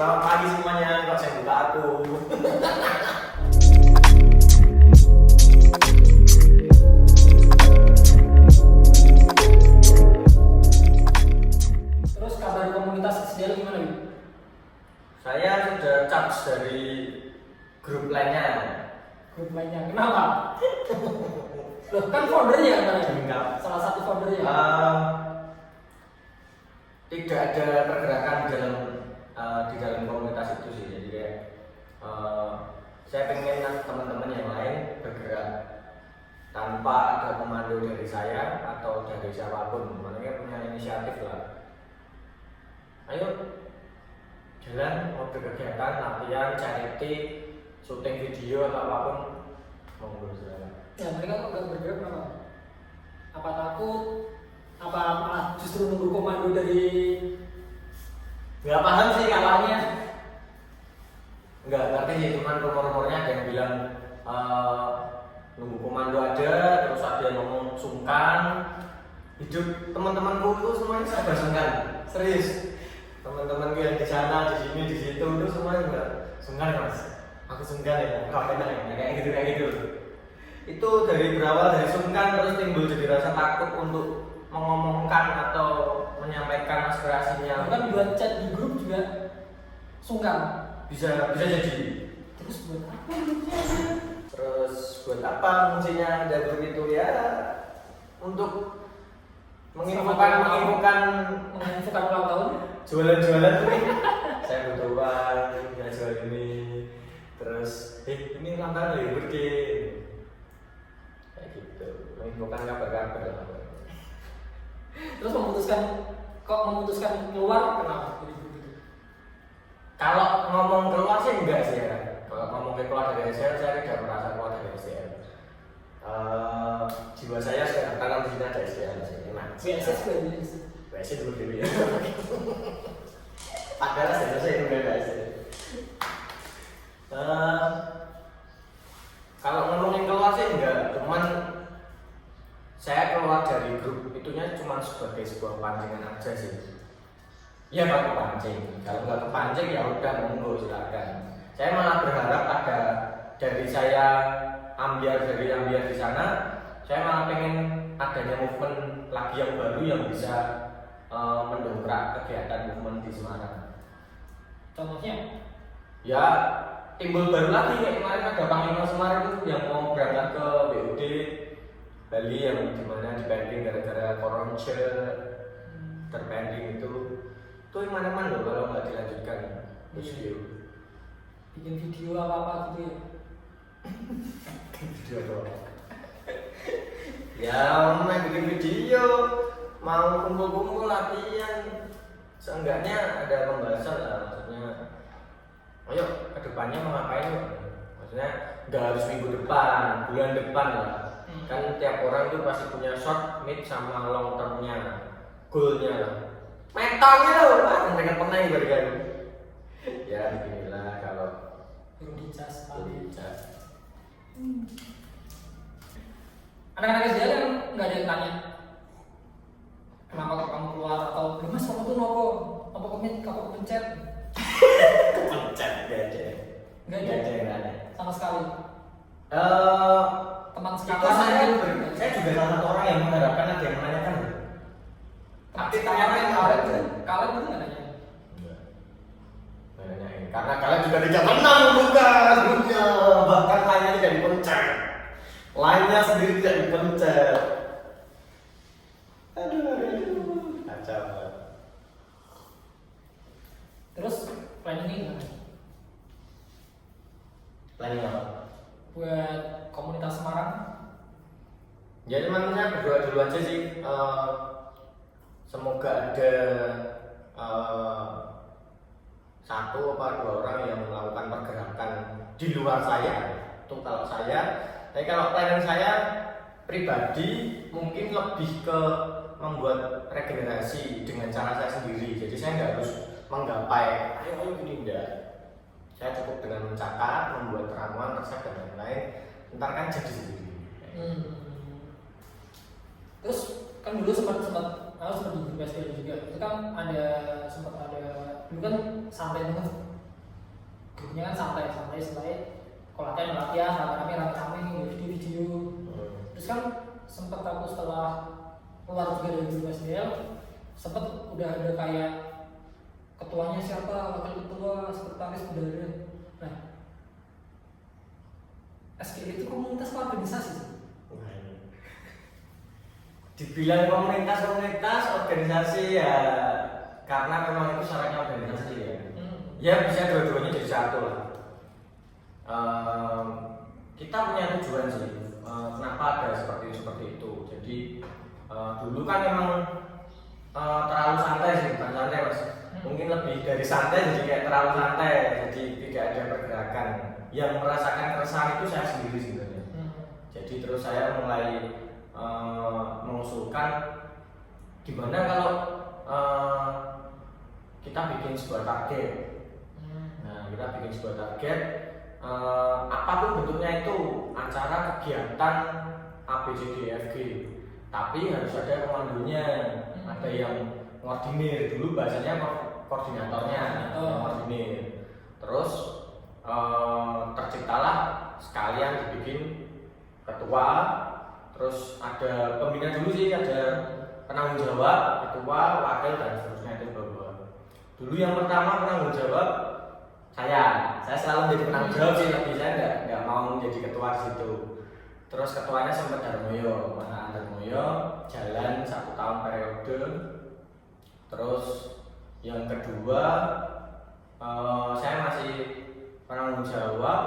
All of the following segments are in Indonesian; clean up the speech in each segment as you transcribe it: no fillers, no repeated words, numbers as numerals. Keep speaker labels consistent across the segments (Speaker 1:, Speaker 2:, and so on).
Speaker 1: selamat pagi semuanya. Kok saya buka aku?
Speaker 2: Terus kabar komunitas SDL gimana, Wi?
Speaker 1: Saya sudah charge dari grup lainnya.
Speaker 2: Grup lainnya, kenapa? Loh, kan foundernya kan?
Speaker 1: Enggak.
Speaker 2: Salah satu foundernya.
Speaker 1: Tidak ada pergerakan di dalam komunitas itu sih. Jadi kayak saya pengen teman-teman yang lain bergerak tanpa ada komando dari saya atau dari siapapun. Makanya punya inisiatif lah. Ayo jalan, mau berkegiatan, latihan, charity, syuting video atau apapun, monggo silakan.
Speaker 2: Ya, mereka kok nggak bergerak kenapa? Apa takut? Apa malah justru nunggu komando dari
Speaker 1: Nggak paham sih kalau
Speaker 2: awalnya?
Speaker 1: nggak ngerti sih, cuman rumor-rumornya ada yang bilang nunggu komando ada, terus ada yang ngomong sungkan. Hidup teman-temanku itu semuanya serba sungkan, serius. Teman-temanku yang di sana, di sini, di situ itu semuanya enggak sungkan mas. Aku sungkan ya, kapan ya, kayak gitu. Itu dari berawal dari sungkan terus timbul jadi rasa takut untuk mengomongkan atau menyampaikan aspirasinya.
Speaker 2: Kan buat chat di grup juga sungkan.
Speaker 1: Bisa jadi.
Speaker 2: Terus buat apa?
Speaker 1: Terus buat apa fungsinya ada grup itu ya? Untuk menginfokan
Speaker 2: ulang tahun.
Speaker 1: Jualan tuh nih. Saya butuh uang, ya jual ini. Terus, ini ulang tahun lagi bikin. Kayak gitu. Menginfokan kabar-kabar lah.
Speaker 2: Terus memutuskan keluar kenapa?
Speaker 1: Kalau ngomong keluar sih enggak sih ya. Kalau ngomong keluar dari SDL, saya tidak merasa keluar dari SDL. Jiwa saya sudah tanam di sini ada SDL sih. Enak. WC dulu ya. Padahal saya itu enggak ada SDL. Kalau ngomongin keluar sih enggak, cuman saya keluar dari grup itunya cuma sebagai sebuah pancingan aja sih. Ya kalau kepancing, kalau nggak kepancing ya udah monggo silakan. Saya malah berharap ada dari saya ambiar di sana, saya malah pengen adanya movement lagi yang baru yang bisa mendongkrak kegiatan movement di Semarang.
Speaker 2: Contohnya?
Speaker 1: Ya timbul baru lagi kayak kemarin ada Panglima Semarang itu yang mau berangkat ke BUD Bali yang dimana dipending gara-gara corona terpending itu yang mana-mana loh kalau nggak dilanjutkan video.
Speaker 2: Bikin video apa-apa gitu ya?
Speaker 1: Video doang. Ya mau bikin video, mau kumpul-kumpul latihan, seenggaknya ada pembahasan lah, maksudnya ayo kedepannya mau ngapain yuk, maksudnya nggak harus minggu depan, bulan depan lah. Kan tiap orang tuh pasti punya short, mid, sama long termnya, goalnya lah. Metongnya loh, pernah berikan. Ya beginilah kalau
Speaker 2: Belum dicas. Anak-anak SDL yang nggak ada yang tanya kenapa kok kamu keluar atau mas kamu tuh nopo pencet
Speaker 1: kepencet nggak ada
Speaker 2: sama sekali. Teman
Speaker 1: Itu
Speaker 2: sekarang
Speaker 1: saya juga salah satu orang yang mengharapkan ada yang menanyakan. Tapi
Speaker 2: kalian
Speaker 1: ternyata
Speaker 2: kalian itu nggak nanya.
Speaker 1: Nanyain. Karena kalian juga tidak menang bukan grupnya, bahkan lainnya tidak dipencet. Lainnya sendiri tidak dipencet. Aduh, kacau banget.
Speaker 2: Terus planningnya gimana?
Speaker 1: Planning apa?
Speaker 2: Buat komunitas Semarang?
Speaker 1: Ya cuman saya berdoa dulu aja sih. Semoga ada satu atau dua orang yang melakukan pergerakan di luar saya. Itu kalau saya. Tapi kalau planning saya pribadi mungkin lebih ke membuat regenerasi dengan cara saya sendiri. Jadi saya nggak harus menggapai ayo gini, enggak. Saya cukup dengan mencatat, membuat ramuan, resep dan lain-lain. Ntar kan jadi sendiri.
Speaker 2: Terus kan dulu sempat di grup SDL juga, itu kan sempat ada dulu kan santai banget, grupnya kan santai setelah kalau latihan rame-rame video. Terus kan sempat aku setelah keluar juga dari grup SDL, sempat udah ada kayak ketuanya siapa, wakil ketua, sekretaris, bendahara. Nah, SDL itu komunitas atau organisasi sih?
Speaker 1: Dibilang komunitas organisasi ya karena memang itu syaratnya organisasi ya. Ya bisa dua-duanya jadi satu lah. Kita punya tujuan sih. Kenapa ada seperti itu? Jadi dulu kan memang terlalu santai sih, bukan santai mas. Mungkin lebih dari santai jadi kayak terlalu santai, jadi tidak ada pergerakan. Yang merasakan keresahan itu saya sendiri sebenarnya. Jadi terus saya mulai mengusulkan gimana kalau kita bikin sebuah target. Nah, kita bikin sebuah target apapun bentuknya itu, acara kegiatan ABCDFG, tapi harus ada komandonya, ada yang koordinir, dulu bahasanya koordinatornya, koordinir. Terus terciptalah sekalian dibikin ketua. Terus ada pembina dulu sih, ada penanggung jawab, ketua, wakil dan seterusnya itu bawah. Dulu yang pertama penanggung jawab saya selalu menjadi penanggung jawab sih, tapi saya nggak mau menjadi ketua di situ. Terus ketuanya sempat Darmoyo, jalan 1 tahun periode. Terus yang kedua saya masih penanggung jawab,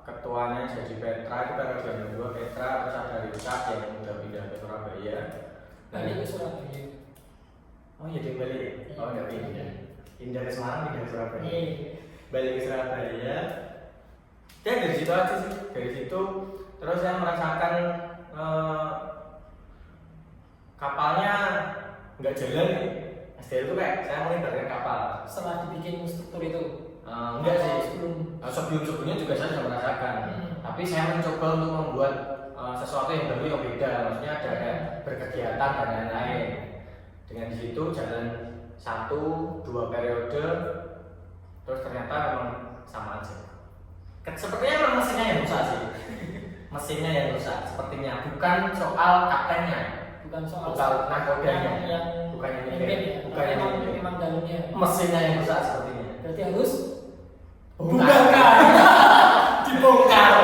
Speaker 1: ketuanya jadi Petra, itu periode yang kedua Petra. Terus ada Richard yang udah pindah ke Surabaya.
Speaker 2: Balik ke Surabaya.
Speaker 1: Oh iya dia balik. Oh nggak pindah ke Semarang, pindah ke Surabaya. Balik ke Surabaya. Dan dari situ aja sih, dari situ terus saya merasakan kapalnya nggak jalan nih. SDL itu kayak saya mulai dari kapal.
Speaker 2: Setelah dibikin struktur itu?
Speaker 1: Enggak sih, sebelumnya juga saya sudah merasakan. Tapi saya mencoba untuk membuat sesuatu yang baru yang beda, maksudnya ada kayak berkegiatan dan lain-lain. Dengan di situ jalan 1-2 periode, terus ternyata memang sama aja. Sepertinya memang mesinnya yang rusak sih. Mesinnya yang rusak, sepertinya bukan soal kaptennya,
Speaker 2: bukan soal
Speaker 1: nakodanya, bukan yang
Speaker 2: memang dalamnya.
Speaker 1: Mesinnya yang rusak sepertinya.
Speaker 2: Berarti harus
Speaker 1: bongkar. Dibongkar.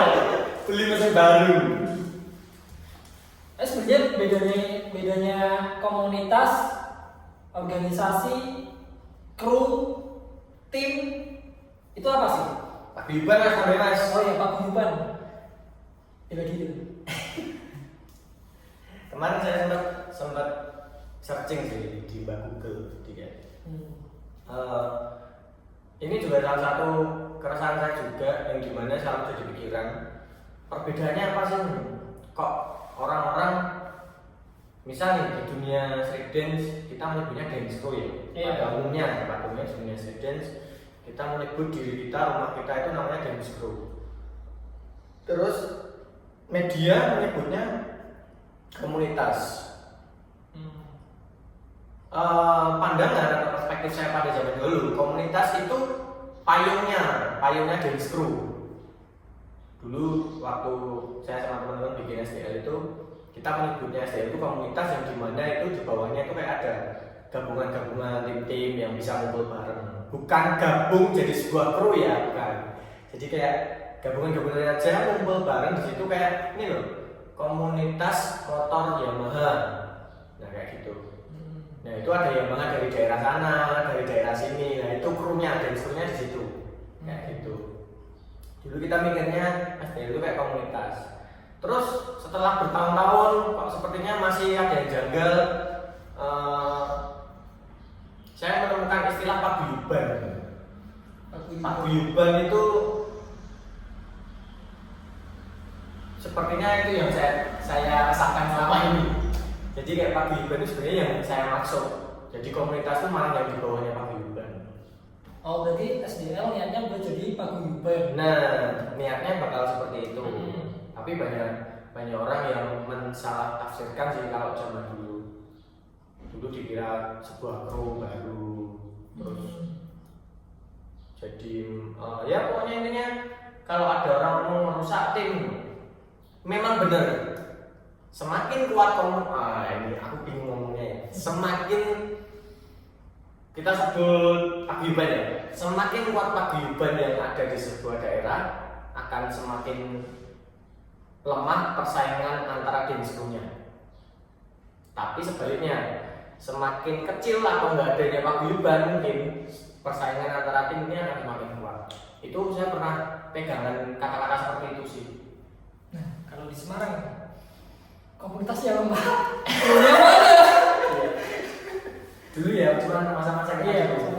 Speaker 1: Beli mesin baru.
Speaker 2: Sebenarnya bedanya komunitas, organisasi, kru, tim itu apa sih?
Speaker 1: Paguyuban mas.
Speaker 2: Oh ya, paguyuban. Dibagi gitu.
Speaker 1: Kemarin saya sempat searching sih di Google ini juga salah satu keresahan saya juga yang dimana selalu jadi pikiran, perbedaannya apa sih? Kok orang-orang misalnya di dunia street dance kita menyebutnya dance crew ya, pada umumnya dunia street dance kita menyebut diri kita, rumah kita itu namanya dance crew. Terus media menyebutnya komunitas. Pandangan atau perspektif saya pada zaman dulu, komunitas itu payungnya dance crew. Dulu waktu saya sama teman-teman bikin SDL itu, kita menyebutnya SDL itu komunitas yang dimana itu di bawahnya itu kayak ada gabungan-gabungan tim-tim yang bisa ngumpul bareng. Bukan gabung jadi sebuah kru ya, bukan. Jadi kayak gabungan-gabungan aja ngumpul bareng di situ kayak ini loh, komunitas motor Yamaha. Nah kayak gitu. Nah itu ada Yamaha dari daerah sana, dari daerah sini. Nah itu krunya, dance krunya di situ. Kayak gitu. Dulu kita mikirnya SDL itu kayak komunitas. Terus setelah bertahun-tahun kok sepertinya masih ada yang janggal. Saya menemukan istilah paguyuban. Paguyuban itu sepertinya itu yang saya rasakan selama ini. Jadi kayak paguyuban itu sebenarnya yang saya maksud. Jadi komunitas itu malah yang di bawahnya paguyuban.
Speaker 2: Oh berarti SDL niatnya buat jadi paguyuban.
Speaker 1: Nah niatnya bakal seperti itu. Tapi banyak orang yang mensalah tafsirkan sih kalau zaman dulu dikira sebuah kru baru, terus Jadi ya pokoknya intinya kalau ada orang mau merusak tim, memang benar. Semakin kuat ini aku bingung ngomongnya ya. Semakin kita sebut paguyuban ya. Semakin kuat paguyuban yang ada di sebuah daerah, akan semakin lemah persaingan antara denskunya. Tapi sebaliknya, semakin kecil atau nggak adanya paguyuban, mungkin persaingan antara tim ini akan semakin kuat. Itu saya pernah pegangan kata-kata seperti itu sih.
Speaker 2: Nah, kalau di Semarang komunitas yang lemah, punya mana?
Speaker 1: Dulu ya, cuma masa-masa kayak
Speaker 2: Iya,
Speaker 1: gitu.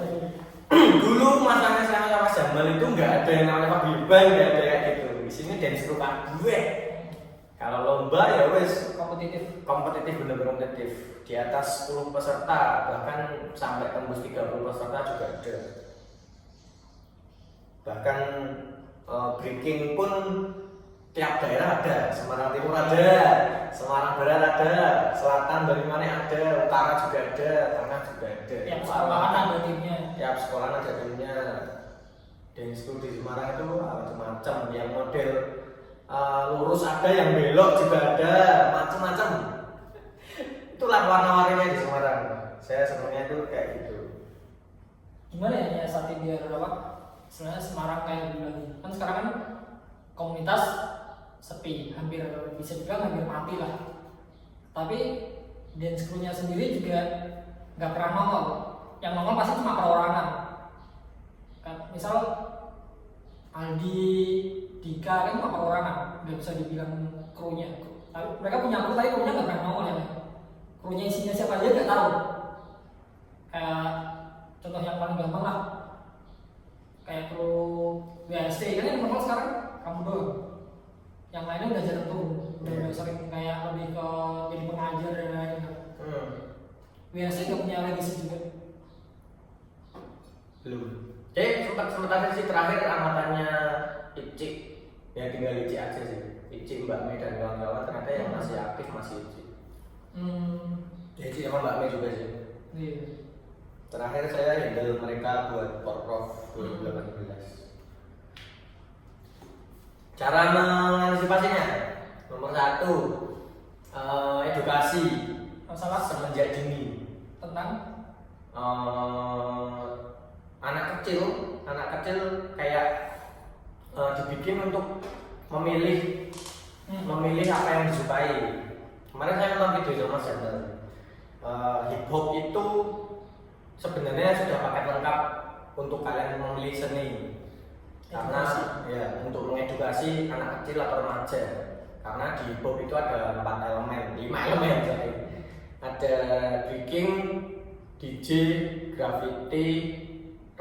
Speaker 1: Dulu masanya sama Jamal itu nggak ada yang namanya paguyuban, nggak ada kayak gitu. Di sini dance group gue. Kalau lomba ya wes
Speaker 2: kompetitif.
Speaker 1: bener-bener kompetitif. Di atas 10 peserta, bahkan sampai tembus 30 peserta juga ada. Bahkan breaking pun tiap daerah ada. Semarang Timur ada, Semarang Barat ada, Selatan dari mana ada, Utara juga ada, Tengah juga ada.
Speaker 2: Tiap sekolahan ada timnya.
Speaker 1: Tiap sekolah ada timnya. Dance school di Semarang itu macam-macam. Yang model lurus ada, yang belok juga ada, macam-macam. Itulah warna-warninya di Semarang. Saya sebenarnya itu kayak gitu.
Speaker 2: Gimana ya nyiasatin biar apa? Sebenarnya Semarang kayak dulu lagi. Kan sekarang kan komunitas sepi, hampir bisa dibilang hampir mati lah. Tapi dance crew-nya sendiri juga nggak pernah nongol. Yang nongol pasti cuma perorangan. Kan, misal Aldi, Dika kan cuma perorangan, nggak bisa dibilang krunya. Tapi mereka punya kru, tapi krunya nggak pernah nongol ya. Krunya isinya siapa aja nggak tahu. Kayak contoh yang paling gampang lah, kayak kru BSD kan yang nongol sekarang kamu doang. Yang lainnya udah jarang turun, udah sering kayak lebih ke jadi pengajar dan lain-lain. BSD nggak punya legacy juga.
Speaker 1: Belum. Sementara sih terakhir angkatannya Icik, ya tinggal Icik aja sih. Icik, Mbak Mei dan kawan-kawan ternyata yang masih aktif masih Icik. Ya Icik sama Mbak Mei juga sih.
Speaker 2: Iya.
Speaker 1: Terakhir saya handle mereka buat Porprov 2018. Cara mengantisipasinya, nomor 1, edukasi
Speaker 2: Masalah
Speaker 1: semenjak dini.
Speaker 2: tentang
Speaker 1: Anak kecil kayak dibikin untuk memilih apa yang disukai. Kemarin saya nonton video sama Mas Jamal. Hip hop itu sebenarnya sudah paket lengkap untuk kalian memilih seni. Karena ya untuk mengedukasi anak kecil atau remaja. Karena di hip hop itu ada 5 elemen sorry. Ada breaking, DJ, graffiti,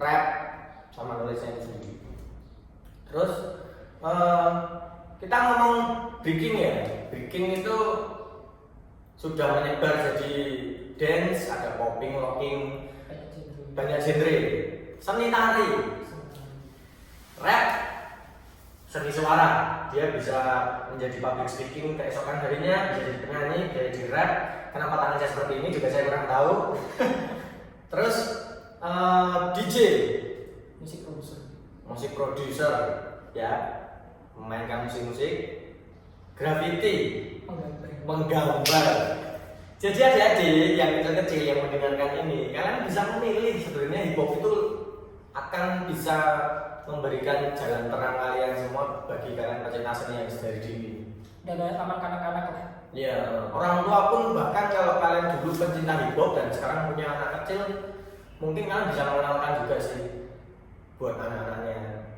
Speaker 1: rap, sama nulisnya itu sendiri. Terus kita ngomong breaking ya. Breaking itu sudah menyebar jadi dance, ada popping, locking, banyak genre. Seni tari, rap, seni suara. Dia bisa menjadi public speaking keesokan harinya, bisa jadi penyanyi, bisa jadi rap. Kenapa tangan saya seperti ini juga saya kurang tahu. Terus DJ, musik producer, ya, memainkan musik, graffiti, menggambar. Jadi adik-adik yang kecil-kecil yang mendengarkan ini, kalian bisa memilih sebenarnya hip hop itu akan bisa memberikan jalan terang kalian semua bagi kalian pecinta seni yang dari dini.
Speaker 2: Dan taman kanak-kanak lah.
Speaker 1: Ya, orang tua pun bahkan kalau kalian dulu pencinta hip hop dan sekarang punya anak kecil, mungkin kalian bisa mengenalkan juga sih buat anak-anaknya,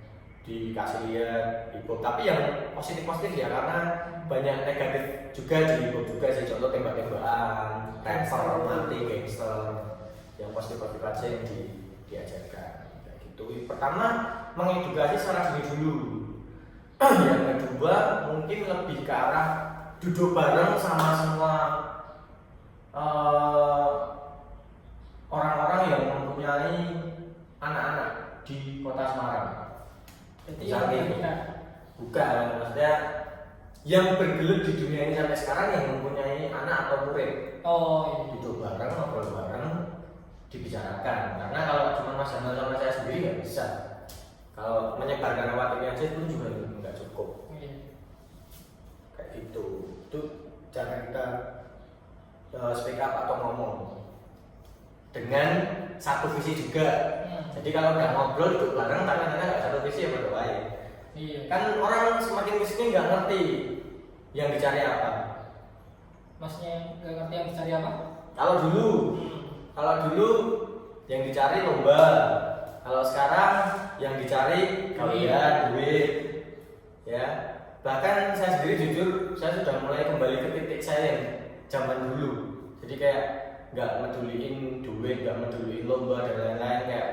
Speaker 1: dikasih lihat hip hop. Tapi yang positif ya, karena banyak negatif juga di hip hop juga sih. Contoh tembak-tembakan, rapper, mati, gangster. Yang positif aja yang diajarkan. Kayak gitu. Pertama, mengedukasi secara diri dulu. Yang kedua, mungkin lebih ke arah duduk bareng sama semua orang-orang yang mempunyai anak-anak di kota Semarang.
Speaker 2: Jadi
Speaker 1: bukan, maksudnya yang bergelut di dunia ini sampai sekarang yang mempunyai anak atau murid.
Speaker 2: Oh, iya.
Speaker 1: Duduk bareng, ngobrol bareng, dibicarakan. Karena kalau cuma Mas Jamal sama saya sendiri nggak bisa. Kalau menyebarkan lewat ini aja pun juga nggak cukup.
Speaker 2: Iya.
Speaker 1: Kayak gitu. Itu cara kita speak up atau ngomong dengan satu visi juga. Jadi kalau udah ngobrol itu bareng tapi ternyata nggak satu visi ya berdoa ya.
Speaker 2: Iya.
Speaker 1: Kan orang semakin kesini nggak ngerti yang dicari apa.
Speaker 2: Maksudnya nggak ngerti yang dicari apa?
Speaker 1: Kalau dulu yang dicari lomba. Kalau sekarang yang dicari kalian duit, ya. Bahkan saya sendiri jujur, saya sudah mulai kembali ke titik saya yang zaman dulu. Jadi kayak nggak meduliin duit, nggak meduliin lomba dan lain-lain, kayak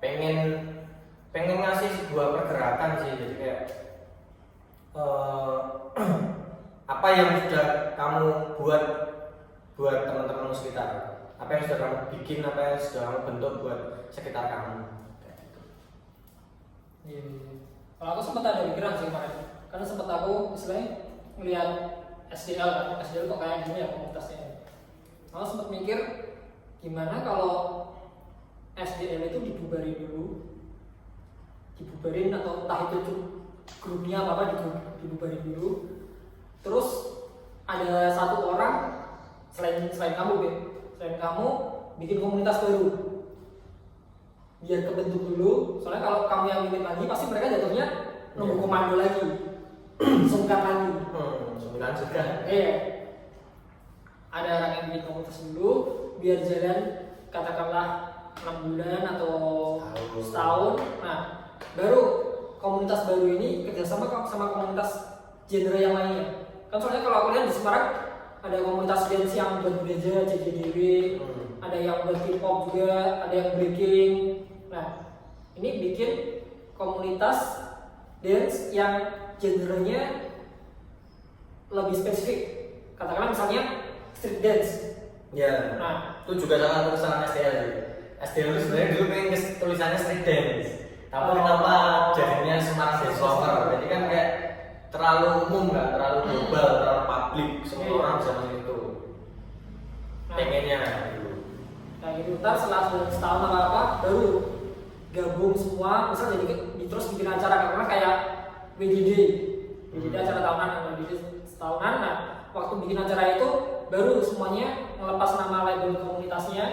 Speaker 1: pengen ngasih sebuah pergerakan sih. Jadi kayak apa yang sudah kamu buat teman-teman sekitar, apa yang sudah kamu bikin, apa yang sudah kamu bentuk buat sekitar kamu.
Speaker 2: Iya. Kalau aku sempat ada pikiran sih kemarin, karena sempat aku istilahnya melihat SDL kan, SDL kok kayak gini ya komunitasnya. Aku sempat mikir gimana kalau SDL itu dibubarin atau entah itu grupnya apa dibubarin dulu. Terus ada satu orang selain kamu bikin komunitas baru. Biar kebentuk dulu, soalnya kalau kamu yang bikin lagi pasti mereka jatuhnya nunggu komando lagi. Sungkan lagi.
Speaker 1: Sungkan juga.
Speaker 2: Iya. Ada orang yang bikin komunitas dulu biar jalan katakanlah 6 bulan atau setahun. Nah, baru komunitas baru ini kerjasama sama komunitas genre yang lainnya. Kan soalnya kalau aku lihat di Semarang ada komunitas dance yang buat gereja, CJDW, ada yang buat K-pop juga, ada yang breaking. Nah, ini bikin komunitas dance yang genrenya lebih spesifik. Katakanlah misalnya street dance.
Speaker 1: Ya.
Speaker 2: Nah,
Speaker 1: itu juga salah satu kesalahan SDL. SDL itu sebenarnya dulu pengen tulisannya street dance. Tapi kenapa jadinya Semarang Dance Lover? Jadi kan kayak terlalu umum kan, terlalu global, terlalu publik, semua orang bisa masuk itu. Pengennya gitu.
Speaker 2: Nah gitu, ntar setelah setahun apa baru gabung semua, misal jadi terus bikin acara karena kayak WDD acara tahunan, WDD setahunan. Nah waktu bikin acara itu baru semuanya ngelepas nama label komunitasnya,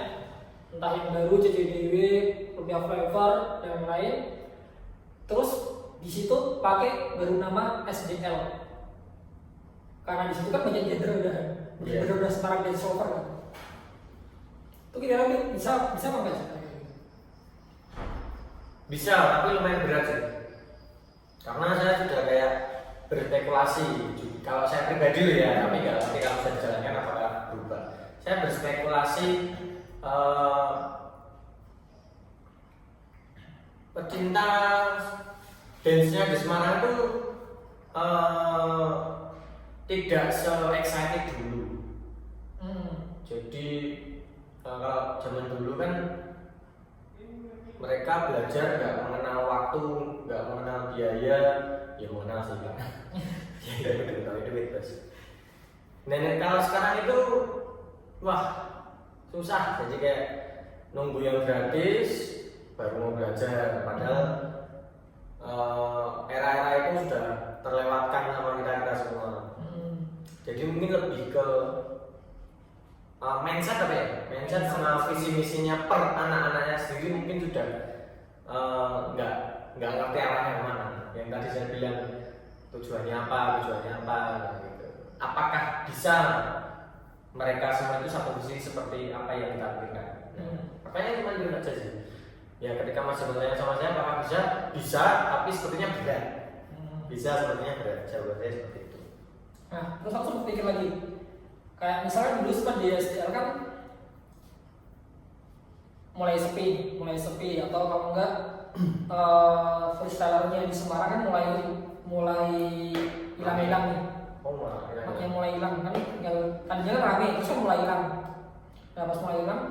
Speaker 2: entah yang baru CCDW, Lumia Flavor dan lain. Terus di situ pakai baru nama SDL karena di situ kan banyak genre udah Semarang Dance Lover kan. Itu kira-kira bisa apa enggak sih?
Speaker 1: Bisa, tapi lumayan berat sih. Karena saya sudah kayak berspekulasi. Kalau saya pribadi loh ya, tapi nggak ngerti kalau bisa dijalankan apakah berubah. Saya berspekulasi pecinta dance-nya di Semarang itu tidak se-excited dulu. Jadi kalau zaman dulu kan mereka belajar nggak mengenal waktu, nggak mengenal biaya, ya mengenal sih kan. Ya itu bebas. Nenek kalau sekarang itu wah susah, jadi kayak nunggu yang gratis baru mau belajar, padahal era-era itu sudah terlewatkan sama kita semua. Jadi mungkin lebih ke mindset apa ya? Mindset sama visi misinya per anak-anaknya sendiri mungkin sudah nggak ngerti arahnya kemana. Yang tadi saya bilang tujuannya apa gitu. Apakah bisa mereka semua itu satu visi seperti apa yang kita berikan? Makanya cuma itu aja sih. Ya ketika masih bertanya sama saya apakah bisa, tapi sepertinya berat. Bisa sepertinya berat. Jawabannya seperti itu.
Speaker 2: Nah, terus aku sempat pikir lagi. Kayak misalnya dulu sempat di SDL kan mulai sepi atau kalau enggak freestylernya di Semarang kan mulai hilang nih. Makanya mulai hilang kan, tadinya kan rame terus kan mulai hilang. Nah pas mulai hilang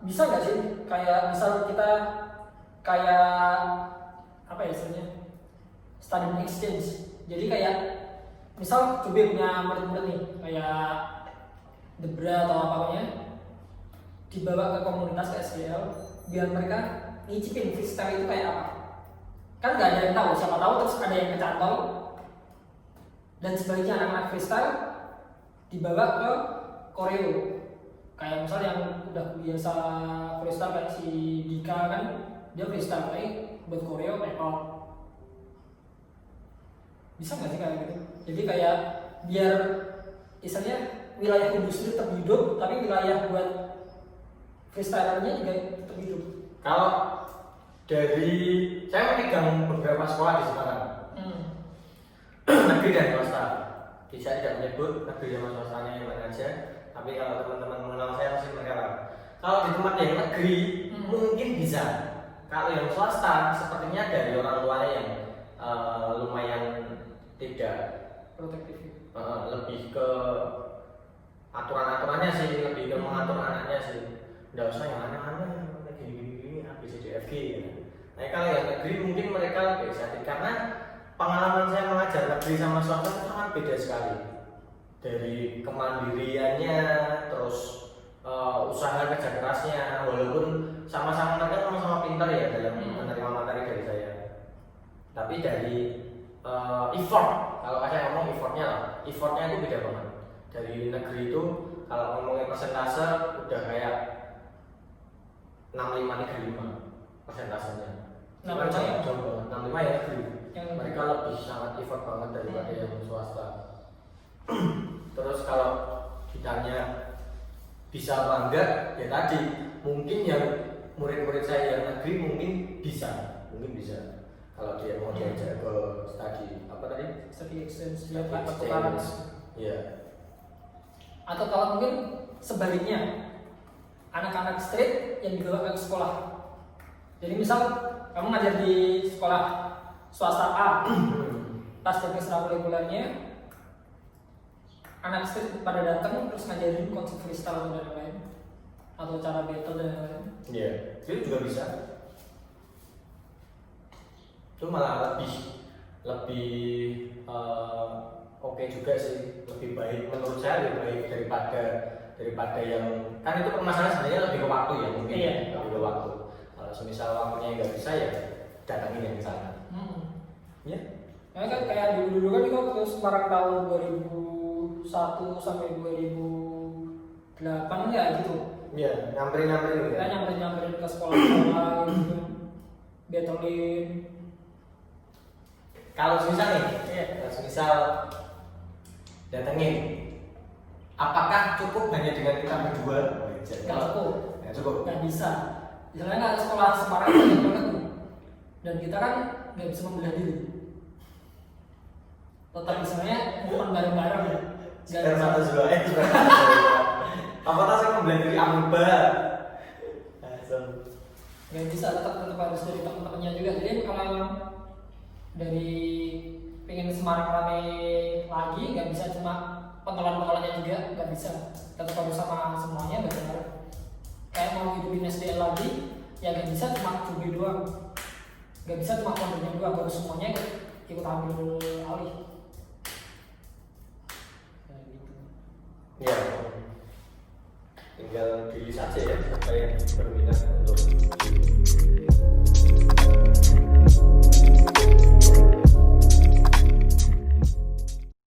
Speaker 2: bisa nggak sih kayak misal kita kayak apa ya istilahnya student exchange. Jadi kayak misal coba punya murid-murid nih kayak Debra atau apanya dibawa ke komunitas ke SDL biar mereka ngicipin freestyle itu kayak apa. Kan nggak ada yang tahu, siapa tahu terus ada yang kecantol. Dan sebaliknya anak-anak freestyle dibawa ke koreo. Kayak misal yang udah biasa freestyle kayak si Dika kan, dia freestyle kayak buat koreo tekok. Bisa nggak sih kayak gitu? Jadi kayak biar istilahnya wilayah industri tetap hidup, tapi wilayah buat freestylernya juga tetap hidup.
Speaker 1: Kalau dari saya memegang beberapa sekolah di Semarang, negeri dan swasta. Bisa tidak menyebut negeri sama swastanya yang mana aja, tapi kalau teman-teman mengenal saya pasti mereka tahu. Kalau di tempat yang negeri mungkin bisa. Kalau yang swasta sepertinya dari orang tuanya yang lumayan tidak
Speaker 2: Protektif.
Speaker 1: Lebih ke aturan-aturannya sih, lebih ke mengatur anaknya sih. Nggak usah yang aneh-aneh gini-gini A B C D F G ya. Nah kalau yang negeri mungkin mereka lebih eksatik karena pengalaman saya mengajar negeri sama swasta itu sangat beda sekali. Dari kemandiriannya, terus usaha kerja kerasnya, walaupun sama-sama mereka sama-sama pintar ya dalam menerima materi dari saya. Tapi dari effort, kalau saya ngomong effortnya lah, effortnya itu beda banget. Dari negeri itu kalau ngomongin persentase udah kayak 65-35 persentasenya.
Speaker 2: 65
Speaker 1: jauh banget. 65 ya negeri.
Speaker 2: Yang
Speaker 1: Mereka lebih sangat effort banget daripada yang swasta. Terus kalau ditanya bisa apa enggak, ya tadi mungkin yang murid-murid saya yang negeri mungkin bisa. Kalau dia mau diajak ke studi apa tadi?
Speaker 2: Studi exchange, dia
Speaker 1: Study
Speaker 2: pertukaran.
Speaker 1: exchange. Iya.
Speaker 2: Atau kalau mungkin sebaliknya, anak-anak street yang dibawa ke sekolah. Jadi misal kamu ngajar di sekolah swasta A, pas dari ekstrakurikulernya, anak street pada datang terus ngajarin konsep freestyle dan lain-lain, atau cara battle dan lain-lain.
Speaker 1: Iya, itu juga bisa. Itu malah lebih oke juga sih, lebih baik menurut saya, lebih baik daripada yang kan itu permasalahan sebenarnya lebih ke waktu ya mungkin.
Speaker 2: Iya.
Speaker 1: Lebih ke waktu. Kalau semisal waktunya nggak bisa ya datangin yang di sana. Ya.
Speaker 2: Nah kan kayak dulu kan itu waktu Semarang tahun 2001 sampai 2008 ya gitu.
Speaker 1: Iya, nyamperin gitu
Speaker 2: Kita
Speaker 1: ya.
Speaker 2: nyamperin ke sekolah-sekolah gitu, battlein.
Speaker 1: Kalau semisal nih,
Speaker 2: Iya.
Speaker 1: kalau semisal datengin, apakah cukup hanya dengan kita berdua?
Speaker 2: Nggak cukup.
Speaker 1: Nggak cukup.
Speaker 2: Nggak bisa. Misalnya nggak sekolah Semarang banyak banget tuh, dan kita kan nggak bisa membelah diri. Tetap misalnya bukan bareng-bareng ya. Nggak bisa.
Speaker 1: Spermatozoa. Apakah saya membeli dari amoeba?
Speaker 2: Nggak bisa, tetap harus dari teman-temannya juga. Jadi kalau emang dari pengen Semarang rame lagi, nggak bisa cuma pentolan-pentolannya juga, nggak bisa. Tetap harus sama semuanya bareng-bareng. Kayak mau hidupin SDL lagi, ya nggak bisa cuma Cubi doang, nggak bisa cuma kontennya doang, harus semuanya ikut ambil alih. Nah, gitu.
Speaker 1: Ya, tinggal pilih saja ya siapa yang berminat untuk